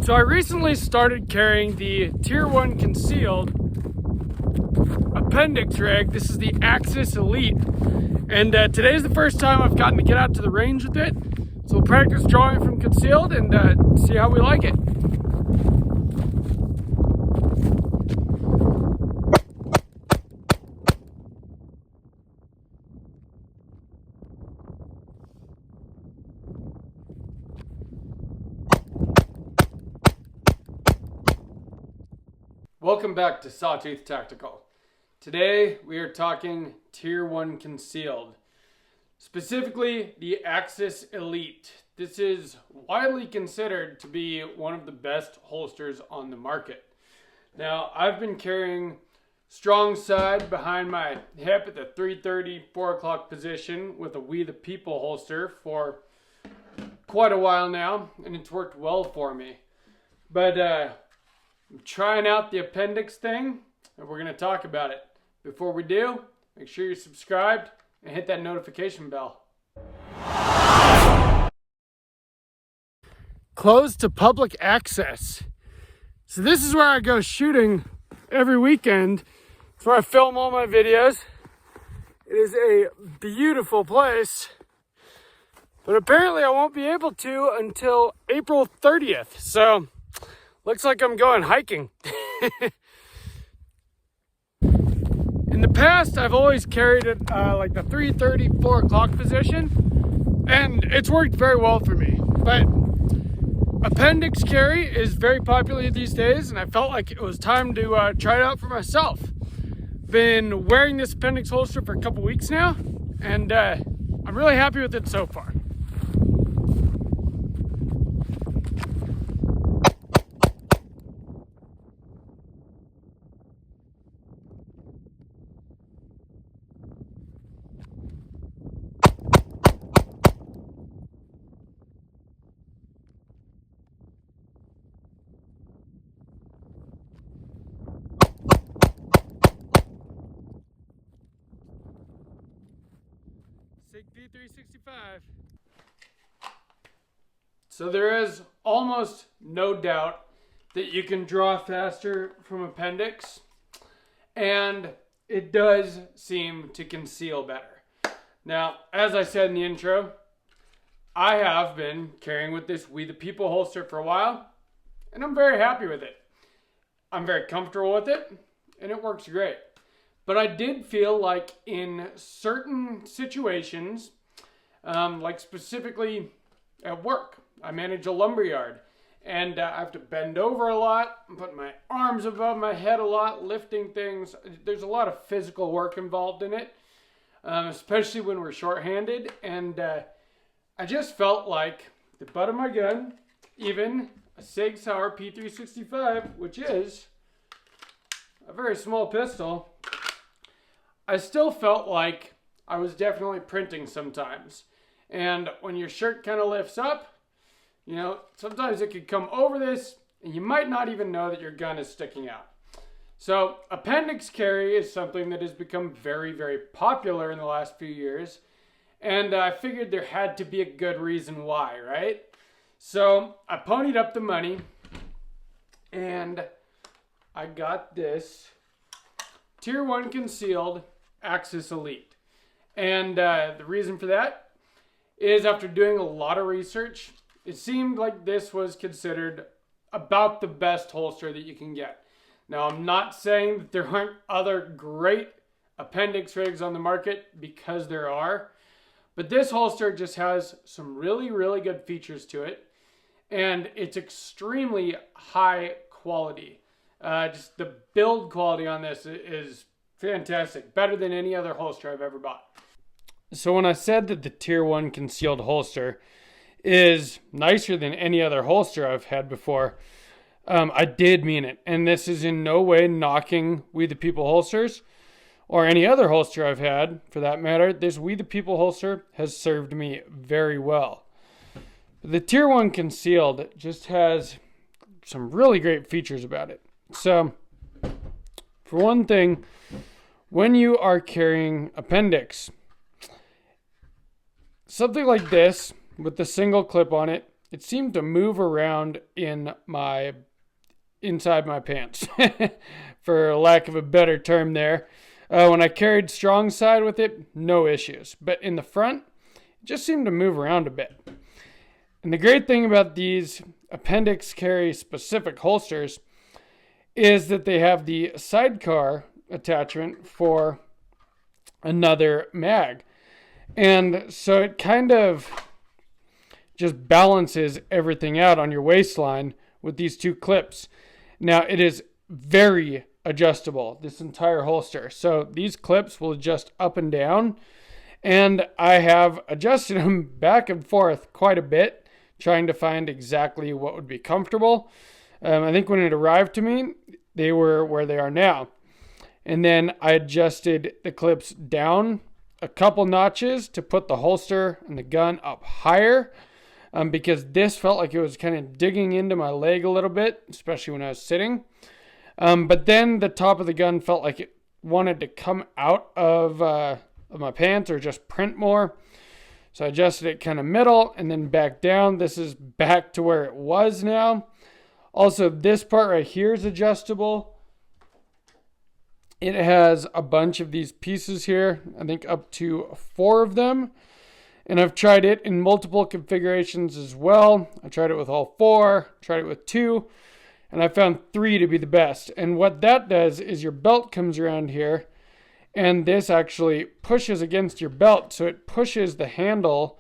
So I recently started carrying the Tier 1 concealed Appendix rig. This is the Axis Elite. And today's the first time I've gotten to get out to the range with it. So we'll practice drawing from concealed and see how we like it. Welcome back to Sawtooth Tactical. Today we are talking Tier 1 concealed, specifically the Axis Elite. This is widely considered to be one of the best holsters on the market. Now, I've been carrying strong side behind my hip at the 330, 4 o'clock position with a We the People holster for quite a while now, and it's worked well for me. But I'm trying out the Appendix thing, and we're going to talk about it. Before we do, make sure you're subscribed and hit that notification bell. Closed to public access. So this is where I go shooting every weekend. It's where I film all my videos. It is a beautiful place, but apparently I won't be able to until April 30th. So looks like I'm going hiking. In the past, I've always carried it like the 330, 4 o'clock position, and it's worked very well for me. But Appendix carry is very popular these days, and I felt like it was time to try it out for myself. Been wearing this Appendix holster for a couple weeks now, and I'm really happy with it so far. V365. So there is almost no doubt that you can draw faster from Appendix, and it does seem to conceal better. Now, as I said in the intro, I have been carrying with this We the People holster for a while, and I'm very happy with it. I'm very comfortable with it, and it works great. But I did feel like in certain situations, like specifically at work, I manage a lumberyard, and I have to bend over a lot, put my arms above my head a lot, lifting things. There's a lot of physical work involved in it, especially when we're shorthanded. And I just felt like the butt of my gun, even a Sig Sauer P365, which is a very small pistol, I still felt like I was definitely printing sometimes. And when your shirt kind of lifts up, you know, sometimes it could come over this and you might not even know that your gun is sticking out. So Appendix carry is something that has become very, very popular in the last few years. And I figured there had to be a good reason why, right? So I ponied up the money and I got this Tier 1 concealed Axis Elite. And the reason for that is after doing a lot of research, it seemed like this was considered about the best holster that you can get. Now, I'm not saying that there aren't other great Appendix rigs on the market, because there are, but this holster just has some really, really good features to it, and it's extremely high quality. Just the build quality on this is fantastic. Better than any other holster I've ever bought. So when I said that the Tier 1 concealed holster is nicer than any other holster I've had before, I did mean it. And this is in no way knocking We the People holsters or any other holster I've had for that matter. This We the People holster has served me very well. The Tier 1 concealed just has some really great features about it. So, for one thing, when you are carrying Appendix, something like this with the single clip on it it seemed to move around inside my pants, for lack of a better term there. When I carried strong side with it, no issues. But in the front, it just seemed to move around a bit. And the great thing about these Appendix carry specific holsters is that they have the sidecar attachment for another mag. And so it kind of just balances everything out on your waistline with these two clips. Now it is very adjustable, this entire holster. So these clips will adjust up and down, and I have adjusted them back and forth quite a bit, trying to find exactly what would be comfortable. I think when it arrived to me, they were where they are now. And then I adjusted the clips down a couple notches to put the holster and the gun up higher, because this felt like it was kind of digging into my leg a little bit, especially when I was sitting. But then the top of the gun felt like it wanted to come out of my pants or just print more. So I adjusted it kind of middle and then back down. This is back to where it was now. Also, this part right here is adjustable. It has a bunch of these pieces here, I think up to 4 of them. And I've tried it in multiple configurations as well. I tried it with all 4, tried it with 2, and I found 3 to be the best. And what that does is your belt comes around here, and this actually pushes against your belt. So it pushes the handle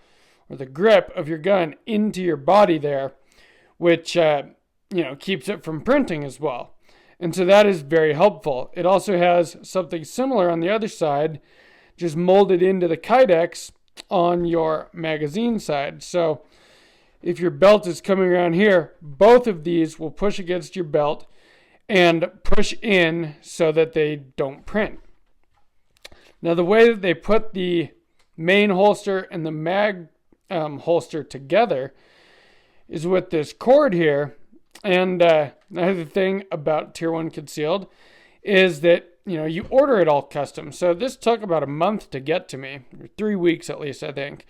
or the grip of your gun into your body there, which keeps it from printing as well. And so that is very helpful. It also has something similar on the other side, just molded into the Kydex on your magazine side. So if your belt is coming around here, both of these will push against your belt and push in so that they don't print. Now, the way that they put the main holster and the mag holster together is with this cord here. And another thing about Tier 1 Concealed is that, you order it all custom. So this took about a month to get to me, or 3 weeks at least, I think.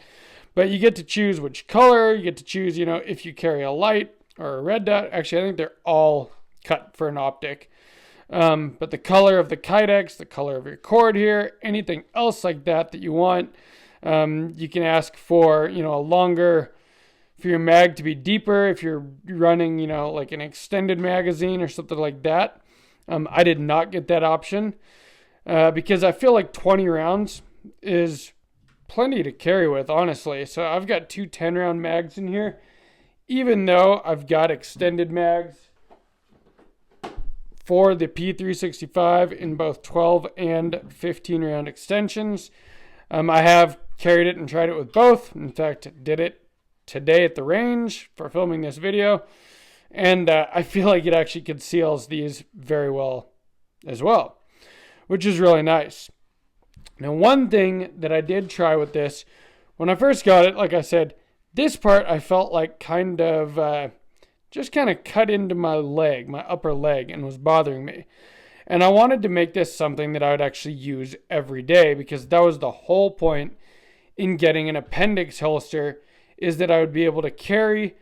But you get to choose which color, you get to choose, if you carry a light or a red dot. Actually, I think they're all cut for an optic. But the color of the Kydex, the color of your cord here, anything else like that you want, you can ask for, a longer, for your mag to be deeper, if you're running, like an extended magazine or something like that. I did not get that option because I feel like 20 rounds is plenty to carry with, honestly. So I've got 2 10-round mags in here, even though I've got extended mags for the P365 in both 12 and 15 round extensions. I have carried it and tried it with both. In fact, did it today at the range for filming this video, and I feel like it actually conceals these very well as well, which is really nice. Now, one thing that I did try with this, when I first got it, like I said, this part I felt like kind of just kind of cut into my leg, my upper leg, and was bothering me. And I wanted to make this something that I would actually use every day, because that was the whole point in getting an Appendix holster, is that I would be able to carry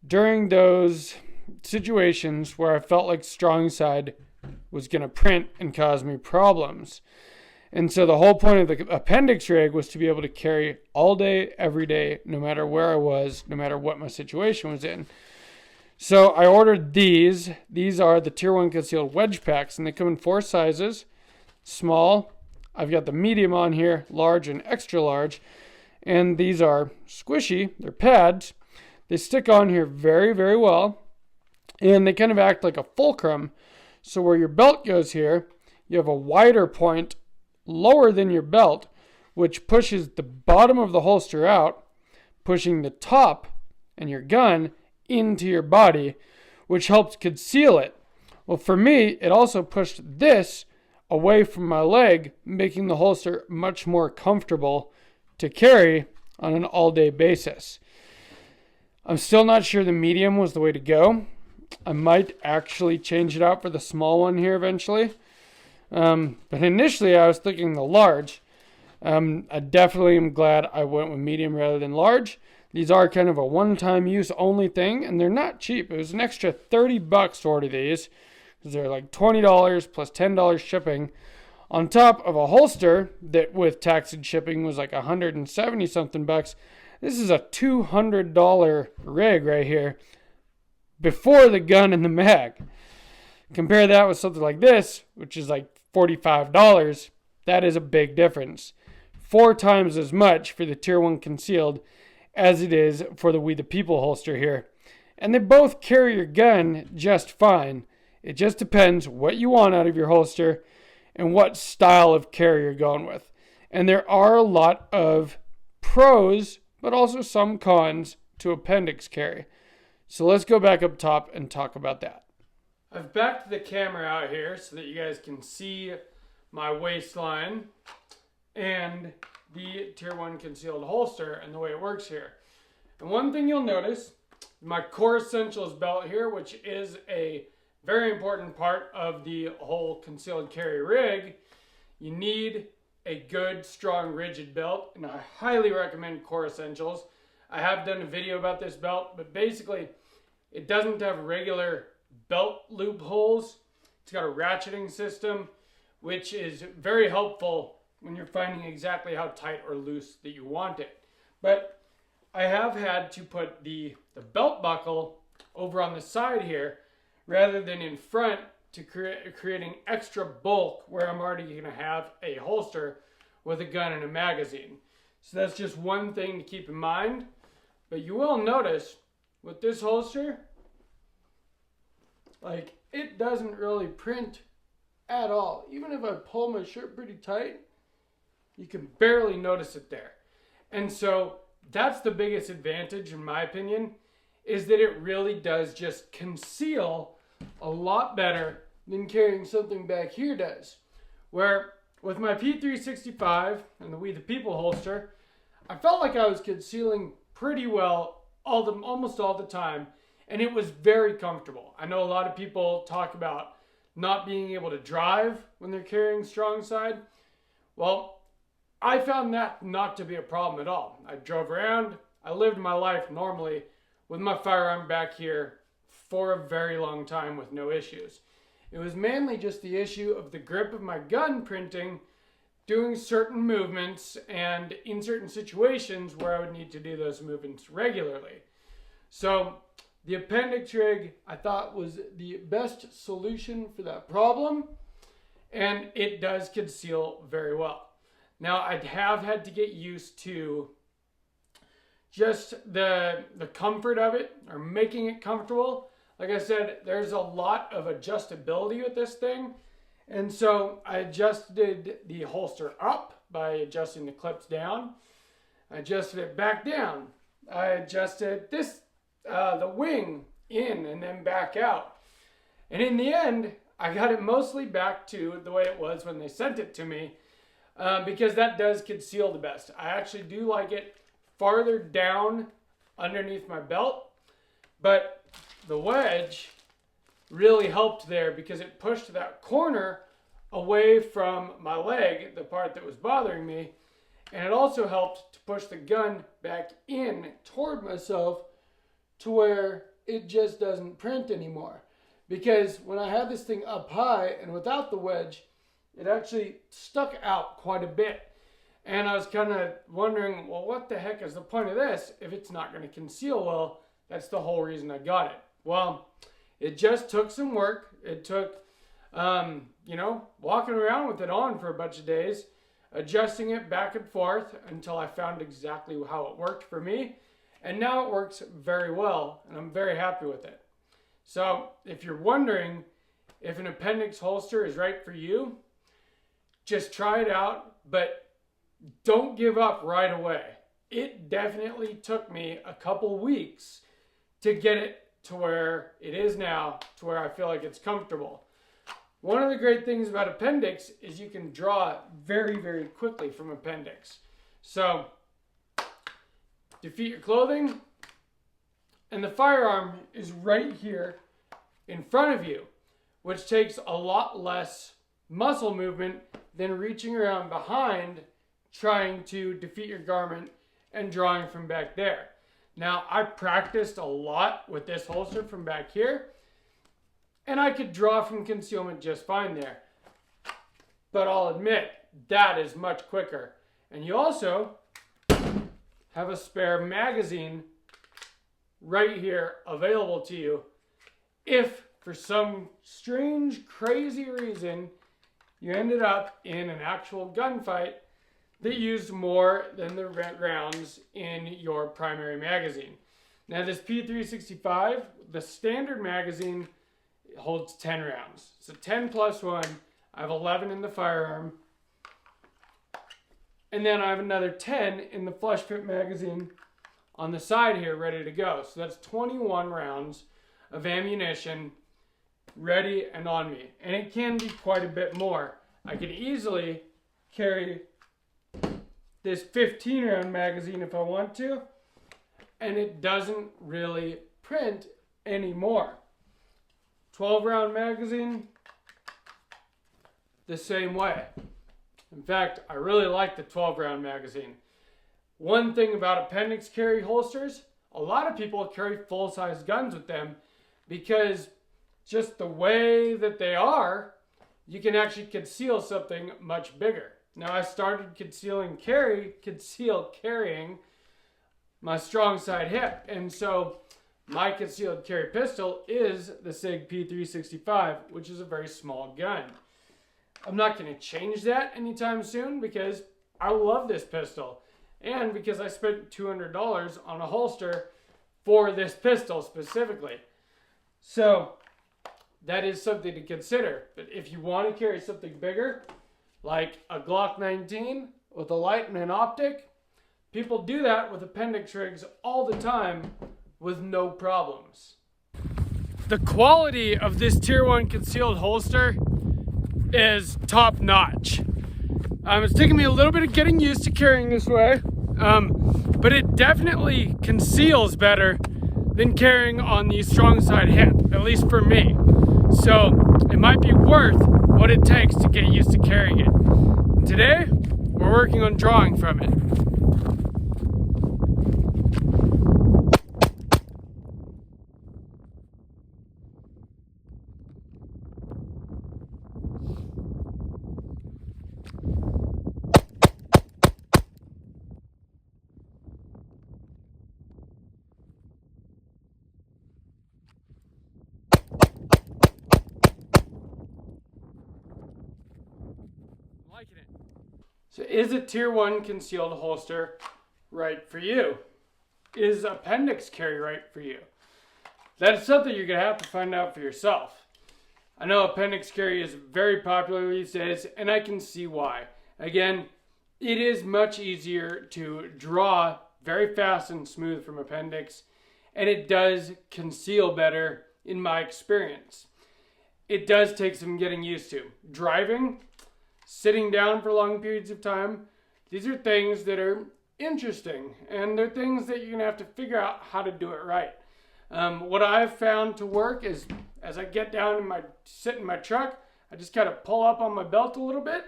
during those situations where I felt like strong side was going to print and cause me problems. And so the whole point of the Appendix rig was to be able to carry all day, every day, no matter where I was, no matter what my situation was in. So I ordered these. These are the Tier 1 Concealed wedge packs, and they come in 4 sizes. Small. I've got the medium on here, large and extra large. And these are squishy. They're pads. They stick on here very, very well. And they kind of act like a fulcrum. So where your belt goes here, you have a wider point lower than your belt, which pushes the bottom of the holster out, pushing the top and your gun into your body, which helps conceal it. Well, for me, it also pushed this away from my leg, making the holster much more comfortable to carry on an all-day basis. I'm still not sure the medium was the way to go. I might actually change it out for the small one here eventually. But initially I was thinking the large. I definitely am glad I went with medium rather than large. These are kind of a one-time use only thing, and they're not cheap. It was an extra $30 to order these, because they're like $20 plus $10 shipping, on top of a holster that with tax and shipping was like 170 something bucks. This is a $200 rig right here before the gun and the mag. Compare that with something like this, which is like $45. That is a big difference. 4 times as much for the Tier 1 concealed as it is for the We the People holster here. And they both carry your gun just fine. It just depends what you want out of your holster and what style of carry you're going with. And there are a lot of pros, but also some cons to Appendix carry. So let's go back up top and talk about that. I've backed the camera out here so that you guys can see my waistline and the Tier 1 concealed holster and the way it works here. And one thing you'll notice, my Core Essentials belt here, which is a very important part of the whole concealed carry rig, you need a good, strong, rigid belt, and I highly recommend Core Essentials. I have done a video about this belt, but basically it doesn't have regular belt loop holes. It's got a ratcheting system, which is very helpful when you're finding exactly how tight or loose that you want it. But I have had to put the belt buckle over on the side here rather than in front to creating extra bulk where I'm already going to have a holster with a gun and a magazine. So that's just one thing to keep in mind. But you will notice with this holster, like, it doesn't really print at all. Even if I pull my shirt pretty tight, you can barely notice it there. And so that's the biggest advantage, in my opinion, is that it really does just conceal a lot better than carrying something back here does. Where with my P365 and the We the People holster, I felt like I was concealing pretty well almost all the time, and it was very comfortable. I know a lot of people talk about not being able to drive when they're carrying strong side. Well, I found that not to be a problem at all. I drove around, I lived my life normally with my firearm back here for a very long time with no issues. It was mainly just the issue of the grip of my gun printing, doing certain movements, and in certain situations where I would need to do those movements regularly. So the Appendix rig, I thought, was the best solution for that problem, and it does conceal very well. Now, I have had to get used to just the comfort of it, or making it comfortable. Like I said, there's a lot of adjustability with this thing. And so I adjusted the holster up by adjusting the clips down. I adjusted it back down. I adjusted the wing in and then back out. And in the end, I got it mostly back to the way it was when they sent it to me, because that does conceal the best. I actually do like it farther down underneath my belt, but the wedge really helped there because it pushed that corner away from my leg, the part that was bothering me, and it also helped to push the gun back in toward myself to where it just doesn't print anymore. Because when I had this thing up high and without the wedge, it actually stuck out quite a bit. And I was kind of wondering, well, what the heck is the point of this if it's not going to conceal well? That's the whole reason I got it. Well, it just took some work. It took, walking around with it on for a bunch of days, adjusting it back and forth until I found exactly how it worked for me. And now it works very well, and I'm very happy with it. So if you're wondering if an Appendix holster is right for you, just try it out, but don't give up right away. It definitely took me a couple weeks to get it to where it is now, to where I feel like it's comfortable. One of the great things about Appendix is you can draw very, very quickly from Appendix. So, defeat your clothing, and the firearm is right here in front of you, which takes a lot less muscle movement than reaching around behind trying to defeat your garment and drawing from back there. Now, I practiced a lot with this holster from back here, and I could draw from concealment just fine there. But I'll admit, that is much quicker. And you also have a spare magazine right here available to you if, for some strange, crazy reason, you ended up in an actual gunfight that used more than the rounds in your primary magazine. Now this P365, the standard magazine holds 10 rounds. So 10 plus 1, I have 11 in the firearm. And then I have another 10 in the flush fit magazine on the side here ready to go. So that's 21 rounds of ammunition ready and on me. And it can be quite a bit more. I could easily carry this 15 round magazine if I want to, and it doesn't really print anymore. 12 round magazine, the same way. In fact, I really like the 12 round magazine. One thing about Appendix carry holsters, a lot of people carry full-size guns with them because just the way that they are, you can actually conceal something much bigger. Now I started conceal carrying my strong side hip, and so my concealed carry pistol is the SIG P365, which is a very small gun. I'm not going to change that anytime soon because I love this pistol, and because I spent $200 on a holster for this pistol specifically. So that is something to consider. But if you want to carry something bigger, like a Glock 19 with a light and an optic, people do that with Appendix rigs all the time with no problems. The quality of this Tier 1 concealed holster is top notch. It's taken me a little bit of getting used to carrying this way, but it definitely conceals better than carrying on the strong side hip, at least for me. So it might be worth what it takes to get used to carrying it. And today, we're working on drawing from it. Liking it. So is a Tier 1 concealed holster right for you? Is Appendix carry right for you? That is something you're going to have to find out for yourself. I know Appendix carry is very popular these days, and I can see why. Again, it is much easier to draw very fast and smooth from Appendix, and it does conceal better in my experience. It does take some getting used to. Driving, sitting down for long periods of time, these are things that are interesting, and they're things that you're going to have to figure out how to do it right. What I've found to work is, as I get down and sit in my truck, I just kind of pull up on my belt a little bit,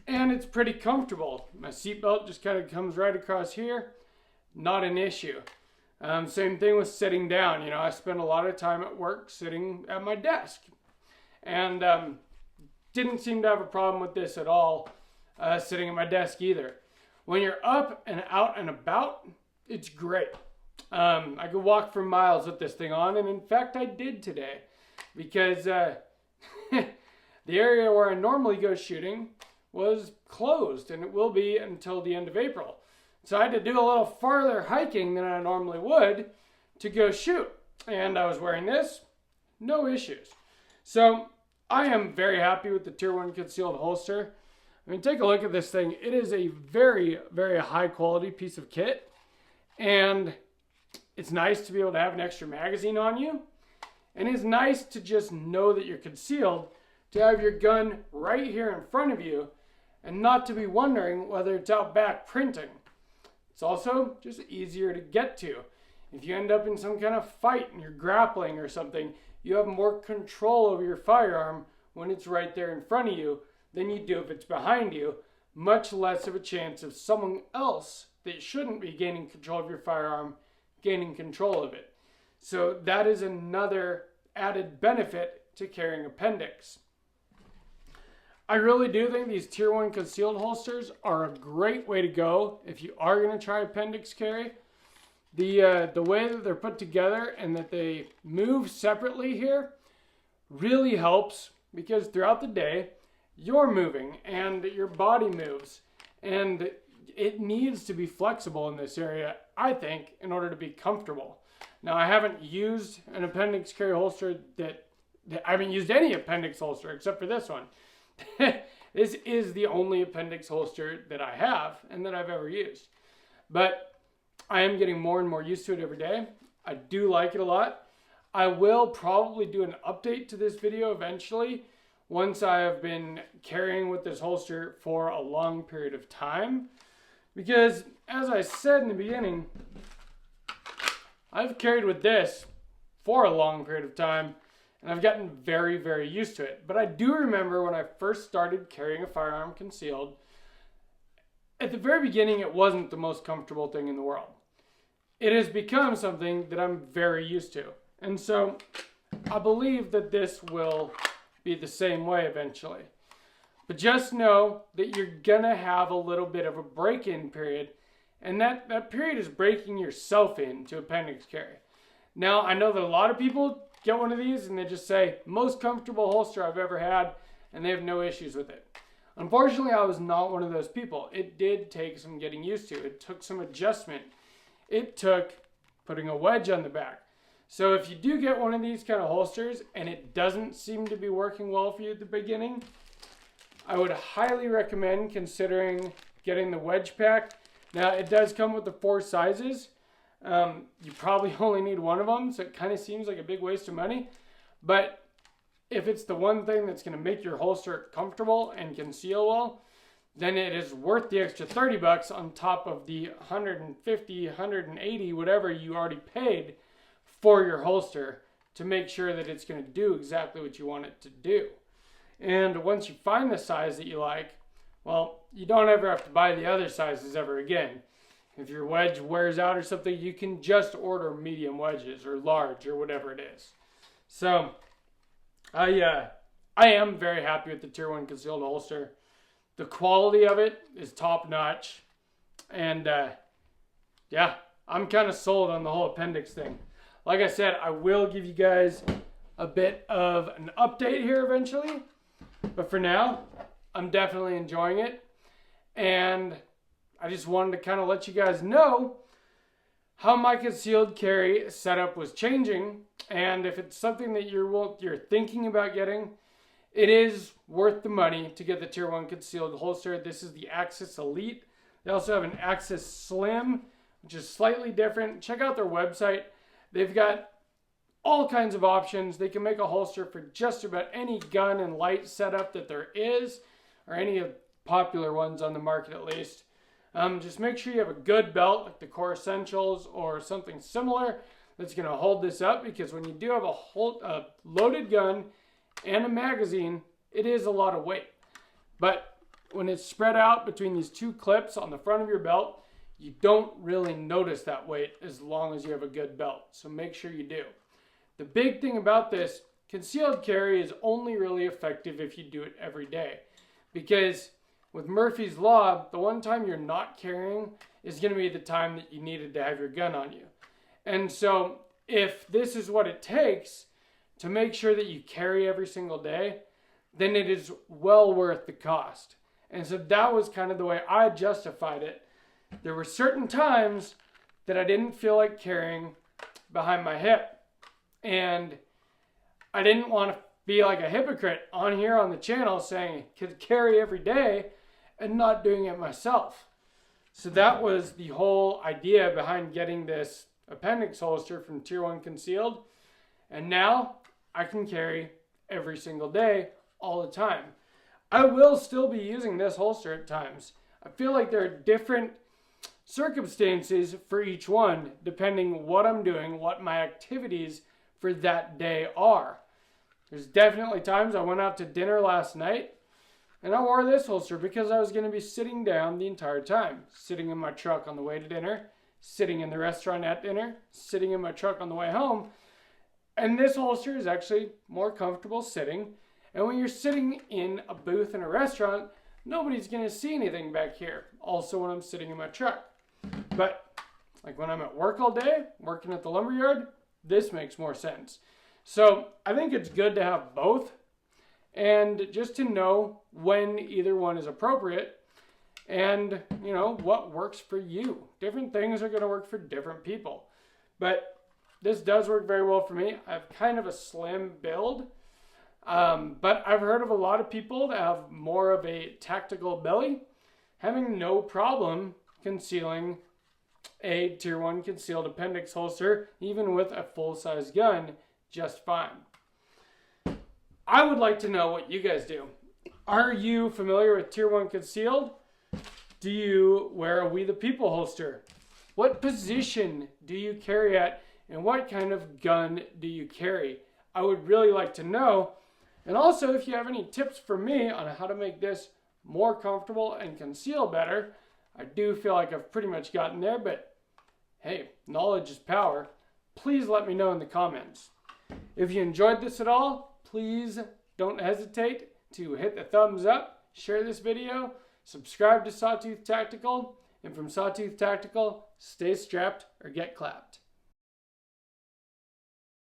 and it's pretty comfortable. My seatbelt just kind of comes right across here, not an issue. Same thing with sitting down. You know, I spend a lot of time at work sitting at my desk, and didn't seem to have a problem with this at all, sitting at my desk either. When you're up and out and about, it's great. I could walk for miles with this thing on, and in fact I did today, because the area where I normally go shooting was closed, and it will be until the end of April. So I had to do a little farther hiking than I normally would to go shoot, and I was wearing this, no issues. So I am very happy with the Tier 1 concealed holster. I mean, take a look at this thing. It is a very, very high quality piece of kit, and it's nice to be able to have an extra magazine on you, and it's nice to just know that you're concealed, to have your gun right here in front of you, and not to be wondering whether it's out back printing. It's also just easier to get to. If you end up in some kind of fight and you're grappling or something, you have more control over your firearm when it's right there in front of you than you do if it's behind you. Much less of a chance of someone else that shouldn't be gaining control of your firearm gaining control of it. So that is another added benefit to carrying Appendix. I really do think these Tier 1 concealed holsters are a great way to go if you are going to try Appendix carry. The way that they're put together and that they move separately here really helps, because throughout the day you're moving and your body moves, and it needs to be flexible in this area, I think, in order to be comfortable. Now, I haven't used an Appendix carry holster I haven't used any Appendix holster except for this one. This is the only Appendix holster that I have and that I've ever used. But I am getting more and more used to it every day. I do like it a lot. I will probably do an update to this video eventually once I have been carrying with this holster for a long period of time. Because, as I said in the beginning, I've carried with this for a long period of time, and I've gotten very, very used to it. But I do remember when I first started carrying a firearm concealed, at the very beginning, it wasn't the most comfortable thing in the world. It has become something that I'm very used to. And so I believe that this will be the same way eventually. But just know that you're gonna have a little bit of a break-in period, and that period is breaking yourself into Appendix carry. Now, I know that a lot of people get one of these and they just say, most comfortable holster I've ever had, and they have no issues with it. Unfortunately, I was not one of those people. It did take some getting used to. It took some adjustment. It took putting a wedge on the back. So if you do get one of these kind of holsters and it doesn't seem to be working well for you at the beginning, I would highly recommend considering getting the wedge pack. Now, it does come with the 4 sizes. You probably only need one of them, so it kind of seems like a big waste of money. But if it's the one thing that's going to make your holster comfortable and conceal well, then it is worth the extra $30 on top of the $150, $180, whatever you already paid for your holster to make sure that it's going to do exactly what you want it to do. And once you find the size that you like, well, you don't ever have to buy the other sizes ever again. If your wedge wears out or something, you can just order medium wedges or large or whatever it is. So I am very happy with the Tier 1 concealed holster. The quality of it is top notch. And yeah, I'm kind of sold on the whole Appendix thing. Like I said, I will give you guys a bit of an update here eventually. But for now, I'm definitely enjoying it. And I just wanted to kind of let you guys know how my concealed carry setup was changing. And if it's something that you're thinking about getting, it is worth the money to get the Tier 1 concealed holster. This is the Axis Elite. They also have an Axis Slim, which is slightly different. Check out their website. They've got all kinds of options. They can make a holster for just about any gun and light setup that there is, or any of popular ones on the market at least. Just make sure you have a good belt like the Core Essentials or something similar that's going to hold this up, because when you do have a loaded gun and a magazine, it is a lot of weight. But when it's spread out between these 2 clips on the front of your belt, you don't really notice that weight as long as you have a good belt. So make sure you do. The big thing about this, concealed carry is only really effective if you do it every day. Because with Murphy's Law, the one time you're not carrying is going to be the time that you needed to have your gun on you. And so if this is what it takes to make sure that you carry every single day, then it is well worth the cost. And so that was kind of the way I justified it. There were certain times that I didn't feel like carrying behind my hip. And I didn't want to be like a hypocrite on here on the channel saying I could carry every day and not doing it myself. So that was the whole idea behind getting this Appendix holster from Tier 1 Concealed. And now I can carry every single day, all the time. I will still be using this holster at times. I feel like there are different circumstances for each one, depending what I'm doing, what my activities for that day are. There's definitely times I went out to dinner last night and I wore this holster because I was going to be sitting down the entire time, sitting in my truck on the way to dinner, sitting in the restaurant at dinner, sitting in my truck on the way home. And this holster is actually more comfortable sitting. And when you're sitting in a booth in a restaurant, nobody's going to see anything back here. Also when I'm sitting in my truck. But like when I'm at work all day, working at the lumberyard, this makes more sense. So I think it's good to have both. And just to know when either one is appropriate and, you know, what works for you. Different things are going to work for different people. But this does work very well for me. I have kind of a slim build, but I've heard of a lot of people that have more of a tactical belly having no problem concealing a Tier 1 concealed appendix holster, even with a full-size gun, just fine. I would like to know what you guys do. Are you familiar with Tier 1 concealed? Do you wear a We the People holster? What position do you carry at, and what kind of gun do you carry? I would really like to know. And also, if you have any tips for me on how to make this more comfortable and conceal better, I do feel like I've pretty much gotten there, but hey, knowledge is power. Please let me know in the comments. If you enjoyed this at all, please don't hesitate to hit the thumbs up, share this video, subscribe to Sawtooth Tactical, and from Sawtooth Tactical, stay strapped or get clapped.